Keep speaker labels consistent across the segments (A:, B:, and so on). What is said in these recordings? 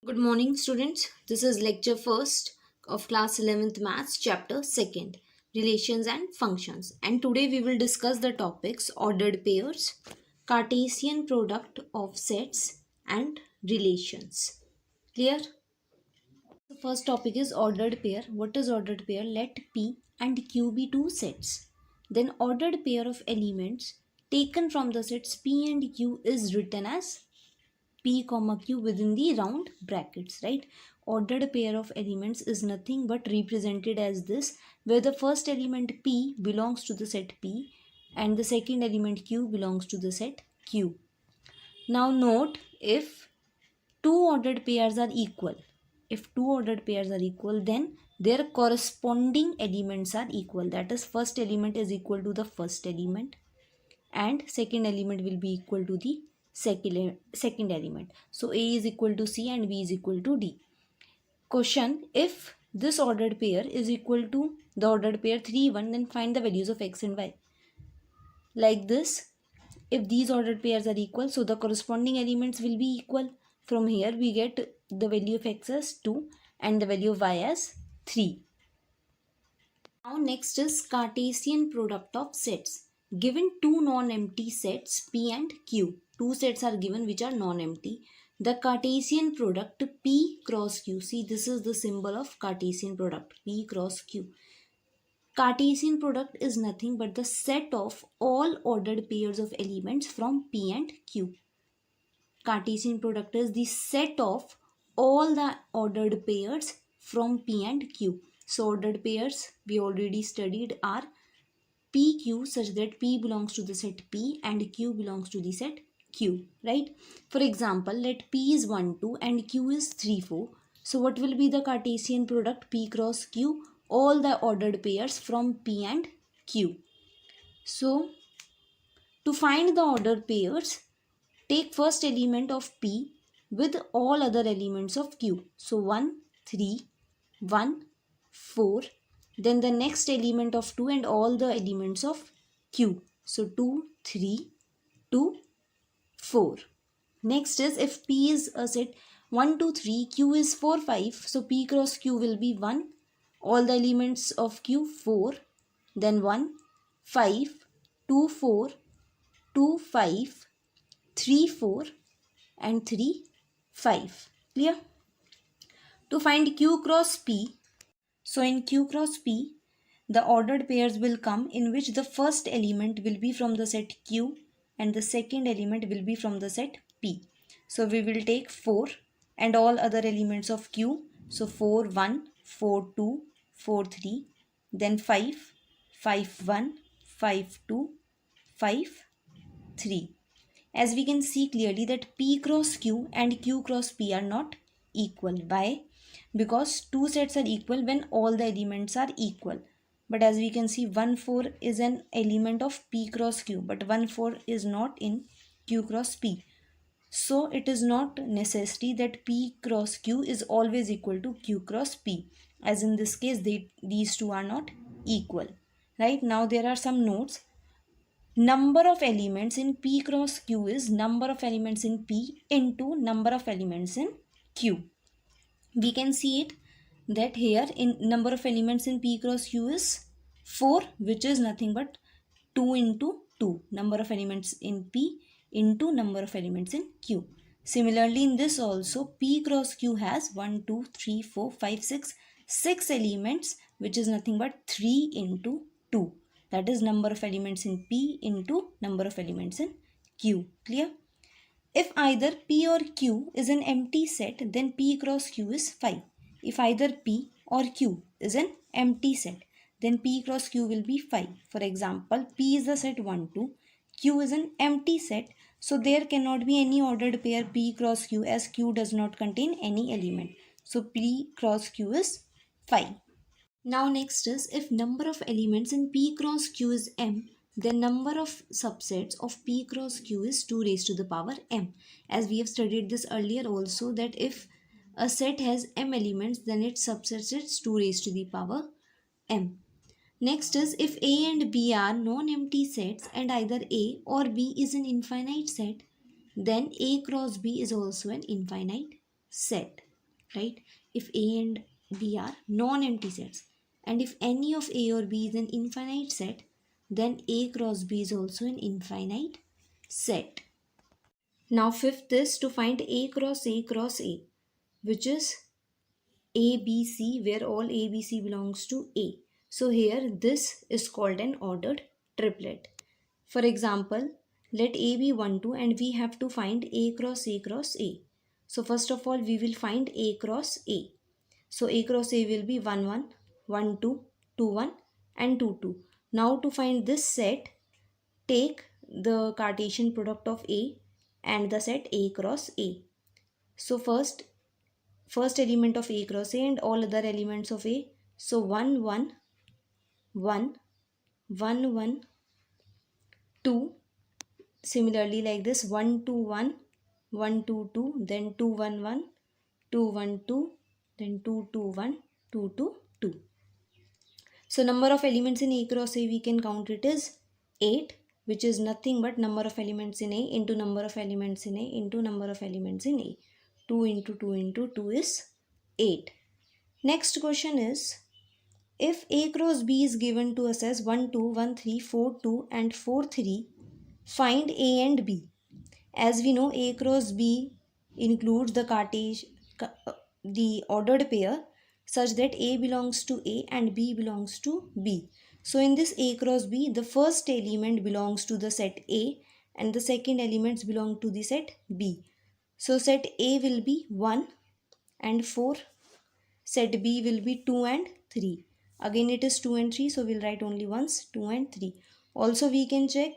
A: Good morning, students. This is lecture first of class 11th maths, chapter 2nd, relations and functions. And today we will discuss the topics ordered pairs, Cartesian product of sets, and relations. Clear? The first topic is ordered pair. What is ordered pair? Let P and Q be two sets. Then ordered pair of elements taken from the sets P and Q is written as P comma Q within the round brackets, right? Ordered pair of elements is nothing but represented as this, where the first element P belongs to the set P and the second element Q belongs to the set Q. Now note, if two ordered pairs are equal, then their corresponding elements are equal. That is, first element is equal to the first element and second element will be equal to the second element. So A is equal to C and B is equal to D. Question: if this ordered pair is equal to the ordered pair 3, 1, then find the values of x and y. Like this, if these ordered pairs are equal, so the corresponding elements will be equal. From here we get the value of x as 2 and the value of y as 3. Now next is Cartesian product of sets. Given two non-empty sets P and Q. Two sets are given which are non-empty. The Cartesian product P cross Q. See, this is the symbol of Cartesian product P cross Q. Cartesian product is nothing but the set of all ordered pairs of elements from P and Q. Cartesian product is the set of all the ordered pairs from P and Q. So ordered pairs we already studied are PQ, such that P belongs to the set P and Q belongs to the set Q, right? For example, let P is 1, 2 and Q is 3, 4. So what will be the Cartesian product P cross Q? All the ordered pairs from P and Q. So to find the ordered pairs, take first element of P with all other elements of Q. So 1, 3, 1, 4. Then the next element of 2 and all the elements of Q. So 2, 3, 2, 4. Next is, if P is a set 1, 2, 3, Q is 4, 5. So P cross Q will be 1. All the elements of Q 4. Then 1, 5, 2, 4, 2, 5, 3, 4 and 3, 5. Clear? To find Q cross P, so in Q cross P, the ordered pairs will come in which the first element will be from the set Q and the second element will be from the set P. So we will take 4 and all other elements of Q. So 4, 1, 4, 2, 4, 3, then 5, 5, 1, 5, 2, 5, 3. As we can see clearly that P cross Q and Q cross P are not equal. Why? Because two sets are equal when all the elements are equal. But as we can see, 1, 4 is an element of P cross Q, but 1, 4 is not in Q cross P. So it is not necessary that P cross Q is always equal to Q cross P. As in this case, these two are not equal. Right? Now there are some notes. Number of elements in P cross Q is number of elements in P into number of elements in Q. We can see it that here in number of elements in P cross Q is 4, which is nothing but 2 into 2. Number of elements in P into number of elements in Q. Similarly, in this also, P cross Q has 1, 2, 3, 4, 5, 6, 6 elements, which is nothing but 3 into 2. That is number of elements in P into number of elements in Q. Clear? If either P or Q is an empty set, then P cross Q is 5. If either P or Q is an empty set, then P cross Q will be 5. For example, P is the set 1, 2. Q is an empty set. So there cannot be any ordered pair P cross Q, as Q does not contain any element. So P cross Q is 5. Now next is, if number of elements in P cross Q is m, then number of subsets of P cross Q is 2 raised to the power m. As we have studied this earlier also, that if a set has m elements, then its subset is 2 raised to the power m. Next is, if A and B are non-empty sets and either A or B is an infinite set, then A cross B is also an infinite set. right? If A and B are non-empty sets, and if any of A or B is an infinite set, then A cross B is also an infinite set. Now fifth is to find A cross A cross A, which is ABC, where all ABC belongs to A. So here this is called an ordered triplet. For example, let A be 1, 2 and we have to find A cross A cross A. So first of all we will find A cross A. So A cross A will be 1, 1, 1, 2, 2, 1 and 2, 2. Now to find this set, take the Cartesian product of A and the set A cross A. So first element of A cross A and all other elements of A. So 1, 1, 1, 1, 1, 2. Similarly like this 1, 2, 1, 1, 2, 2, then 2, 1, 1, 2, 1, 2, then 2, 2, 1, 2, 2, 2. So number of elements in A cross A we can count it is 8, which is nothing but number of elements in A into number of elements in A into number of elements in A. 2 into 2 into 2 is 8. Next question is, if A cross B is given to us as 1, 2, 1, 3, 4, 2 and 4, 3, find A and B. As we know, A cross B includes the ordered pair such that A belongs to A and B belongs to B. So in this A cross B, the first element belongs to the set A and the second elements belong to the set B. So set A will be 1 and 4. Set B will be 2 and 3. Again it is 2 and 3, so we'll write only once 2 and 3. Also we can check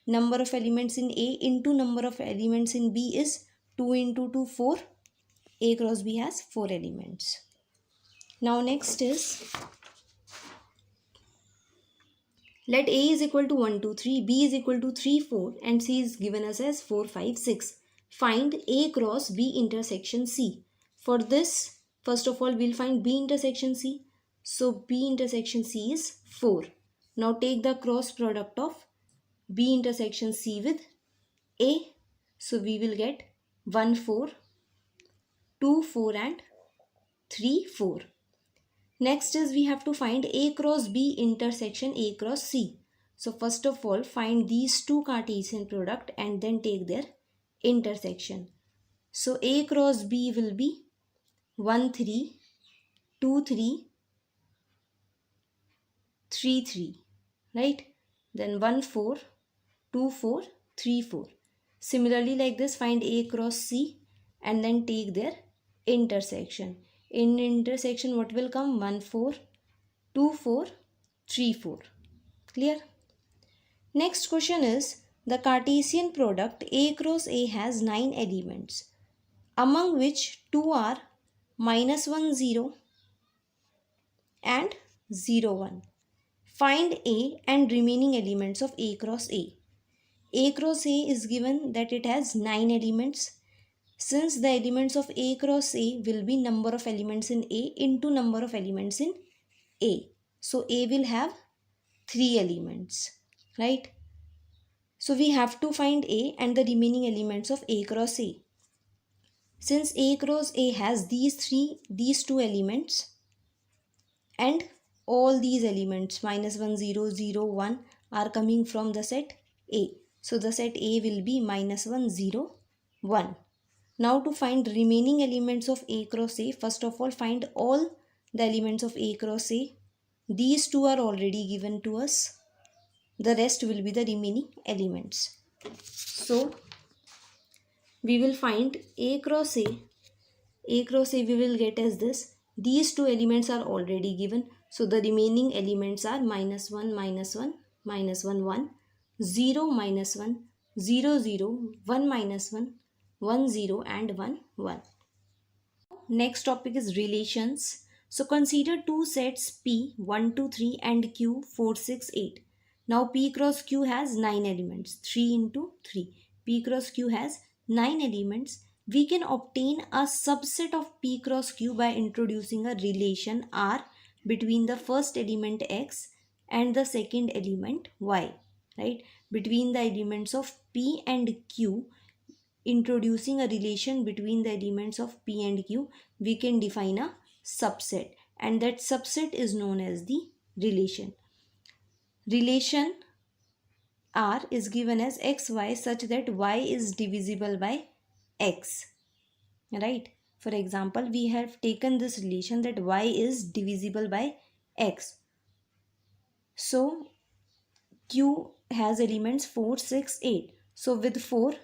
A: number of elements in A into number of elements in B is 2 into 2, 4. A cross B has 4 elements. Now next is, let A is equal to 1, 2, 3, B is equal to 3, 4 and C is given us as 4, 5, 6. Find A cross B intersection C. For this, first of all we'll find B intersection C. So B intersection C is 4. Now take the cross product of B intersection C with A. So we will get 1, 4, 2, 4 and 3, 4. Next is we have to find A cross B intersection A cross C. So first of all find these two Cartesian product and then take their intersection. So A cross B will be 1, 3, 2, 3, 3, 3, right? Then 1, 4, 2, 4, 3, 4. Similarly like this find A cross C and then take their intersection. In intersection what will come? 1, 4, 2, 4, 3, 4. Clear? Next question is, the Cartesian product A cross A has 9 elements, among which 2 are minus 1, 0 and 0, 1. Find A and remaining elements of A cross A. A cross A is given that it has 9 elements. Since the elements of A cross A will be number of elements in A into number of elements in A. So A will have 3 elements, right? So we have to find A and the remaining elements of A cross A. Since A cross A has these two elements and all these elements minus 1, 0, 0, 1 are coming from the set A. So the set A will be minus 1, 0, 1. Now to find remaining elements of A cross A, first of all find all the elements of A cross A. These two are already given to us. The rest will be the remaining elements. So we will find A cross A. A cross A we will get as this. These two elements are already given. So the remaining elements are minus 1, minus 1, minus 1, 1, 0, minus 1, 0, 0, 1, minus 1, 1, 0 and 1, 1. Next topic is relations. So consider two sets P 1, 2, 3 and Q 4, 6, 8. Now P cross Q has 9 elements, 3 into 3. P cross Q has 9 elements. We can obtain a subset of P cross Q by introducing a relation R between the first element X and the second element Y, right? Between the elements of P and Q, introducing a relation between the elements of P and Q, we can define a subset, and that subset is known as the relation. Relation R is given as xy such that y is divisible by x, right? For example, we have taken this relation that y is divisible by x. So Q has elements 4, 6, 8. So with 4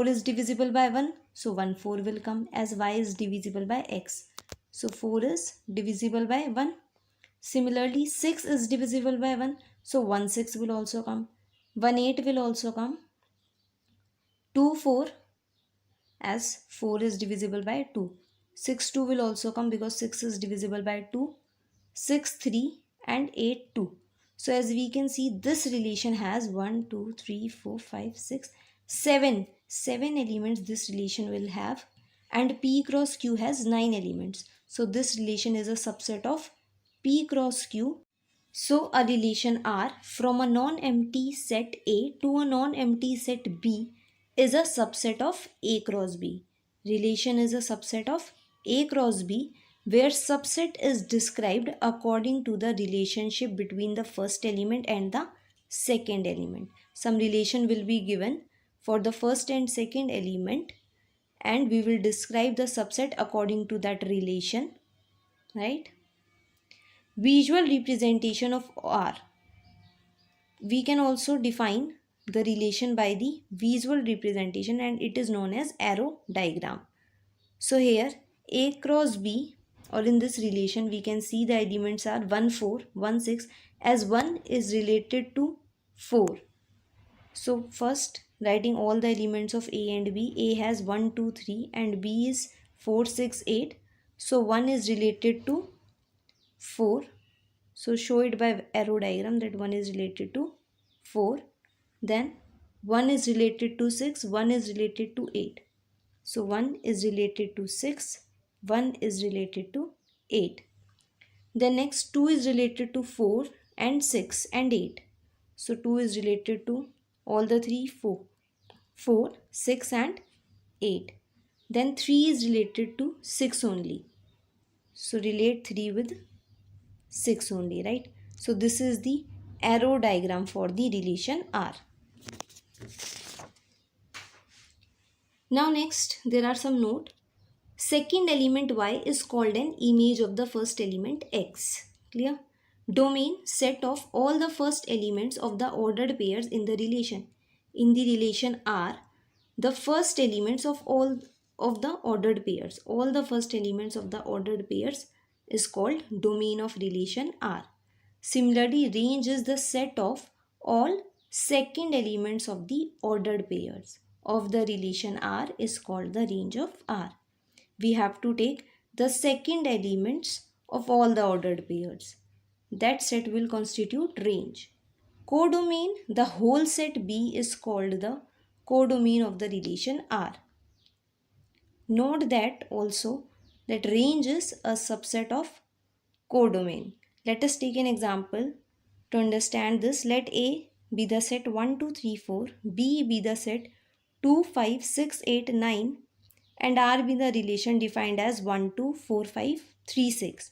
A: is divisible by 1. So 1 4 will come, as y is divisible by x. So 4 is divisible by 1. Similarly, 6 is divisible by 1. So 1 6 will also come. 1 8 will also come. 2 4, as 4 is divisible by 2. 6 2 will also come because 6 is divisible by 2. 6 3 and 8 2. So as we can see, this relation has 1 2 3 4 5 6 7 elements this relation will have, and P cross Q has 9 elements. So this relation is a subset of P cross Q. So a relation R from a non-empty set A to a non-empty set B is a subset of A cross B. Relation is a subset of A cross B, where subset is described according to the relationship between the first element and the second element. Some relation will be given for the first and second element, and we will describe the subset according to that relation, right? Visual representation of R. We can also define the relation by the visual representation, and it is known as arrow diagram. So here A cross B, or in this relation we can see the elements are 1 4, 1 6, as 1 is related to 4. So first writing all the elements of A and B, A has 1 2 3 and B is 4 6 8. So 1 is related to 4. So show it by arrow diagram that 1 is related to 4. Then 1 is related to 6, 1 is related to 8. So 1 is related to 6, 1 is related to 8. Then next 2 is related to 4 and 6 and 8. So 2 is related to all the 3, 4, 6 and 8. Then 3 is related to 6 only. So relate 3 with 6 only, right? So this is the arrow diagram for the relation R. Now next, there are some note. Second element Y is called an image of the first element X. Clear? Domain, set of all the first elements of the ordered pairs in the relation. In the relation R, the first elements of all of the ordered pairs, all the first elements of the ordered pairs is called domain of relation R. Similarly, range is the set of all second elements of the ordered pairs of the relation R is called the range of R. We have to take the second elements of all the ordered pairs. That set will constitute range. Codomain, the whole set B is called the codomain of the relation R. Note that also that range is a subset of codomain. Let us take an example to understand this. Let A be the set 1 2 3 4, B be the set 2 5 6 8 9, and R be the relation defined as 1 2 4 5 3 6.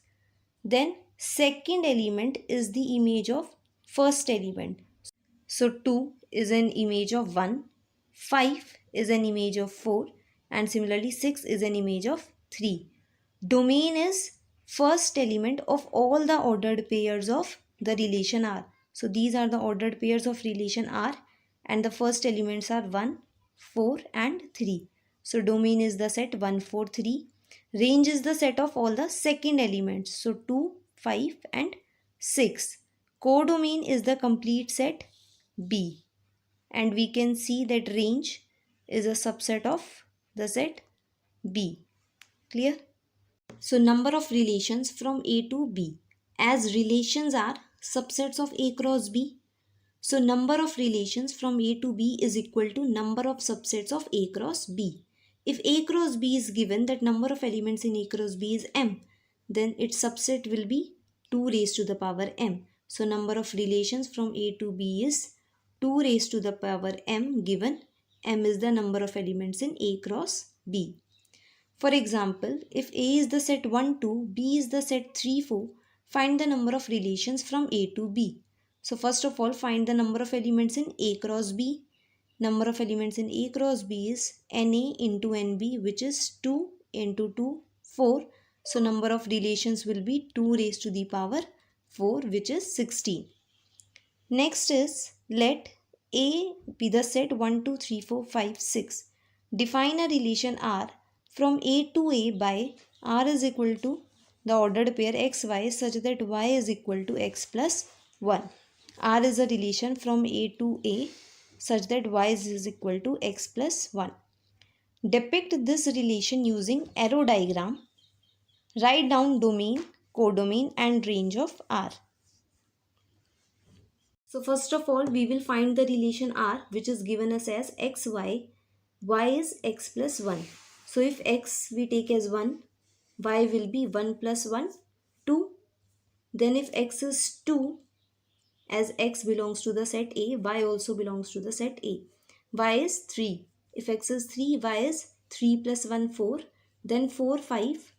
A: Then second element is the image of first element. So 2 is an image of 1, 5 is an image of 4, and similarly 6 is an image of 3. Domain is first element of all the ordered pairs of the relation R. So these are the ordered pairs of relation R, and the first elements are 1, 4 and 3. So domain is the set 1 4 3. Range is the set of all the second elements. So 2, 5 and 6. Codomain is the complete set B, and we can see that range is a subset of the set B. Clear? So number of relations from A to B, as relations are subsets of A cross B. So number of relations from A to B is equal to number of subsets of A cross B. If A cross B is given, that number of elements in A cross B is M, then its subset will be 2 raised to the power M. So number of relations from A to B is 2 raised to the power M given m is the number of elements in A cross B. For example, if A is the set 1, 2, B is the set 3, 4, find the number of relations from A to B. So first of all, find the number of elements in A cross B. Number of elements in A cross B is NA into NB, which is 2 into 2, 4. So number of relations will be 2 raised to the power 4, which is 16. Next is, let A be the set 1, 2, 3, 4, 5, 6. Define a relation R from A to A by R is equal to the ordered pair xy such that y is equal to x plus 1. R is a relation from A to A such that y is equal to x plus 1. Depict this relation using arrow diagram. Write down domain, codomain and range of R. So first of all, we will find the relation R, which is given us as xy. Y is x plus 1. So if x we take as 1, y will be 1 plus 1, 2. Then if x is 2, as x belongs to the set A, y also belongs to the set A. Y is 3. If x is 3, y is 3 plus 1, 4. Then 4, 5,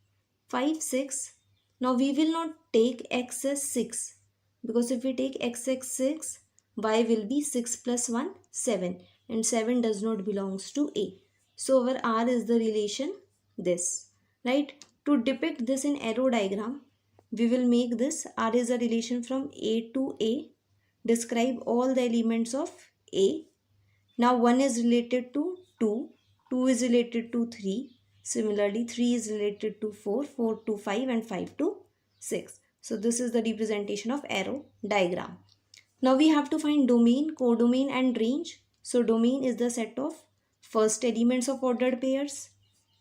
A: 5, 6. Now we will not take x as 6. Because if we take x as 6, y will be 6 plus 1, 7. And 7 does not belongs to A. So our R is the relation this. Right? To depict this in arrow diagram, we will make this R is a relation from A to A. Describe all the elements of A. Now 1 is related to 2. 2 is related to 3. Similarly, 3 is related to 4. 4 to 5 and 5 to 6. So this is the representation of arrow diagram. Now we have to find domain, codomain and range. So domain is the set of first elements of ordered pairs.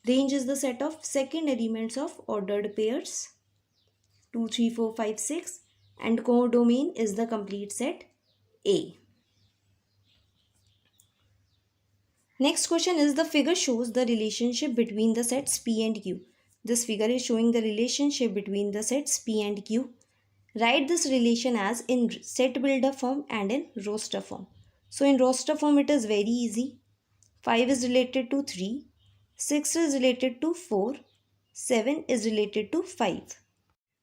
A: Range is the set of second elements of ordered pairs. 2, 3, 4, 5, 6. And codomain is the complete set A. Next question is, the figure shows the relationship between the sets P and Q. This figure is showing the relationship between the sets P and Q. Write this relation as in set builder form and in roster form. So in roster form it is very easy. 5 is related to 3, 6 is related to 4, 7 is related to 5.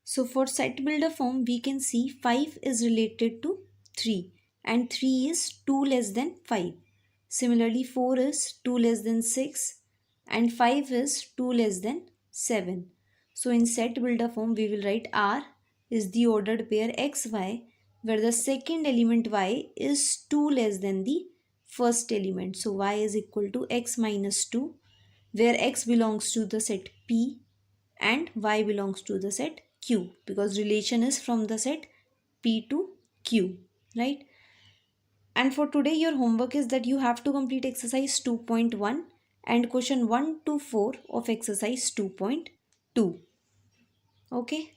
A: So for set builder form we can see 5 is related to 3 and 3 is 2 less than 5. Similarly 4 is 2 less than 6 and 5 is 2 less than 7. So in set builder form we will write R is the ordered pair xy where the second element y is 2 less than the first element. So y is equal to x minus 2 where x belongs to the set P and y belongs to the set Q because relation is from the set P to Q, right? And for today your homework is that you have to complete exercise 2.1 and question 1 to 4 of exercise 2.2. Okay.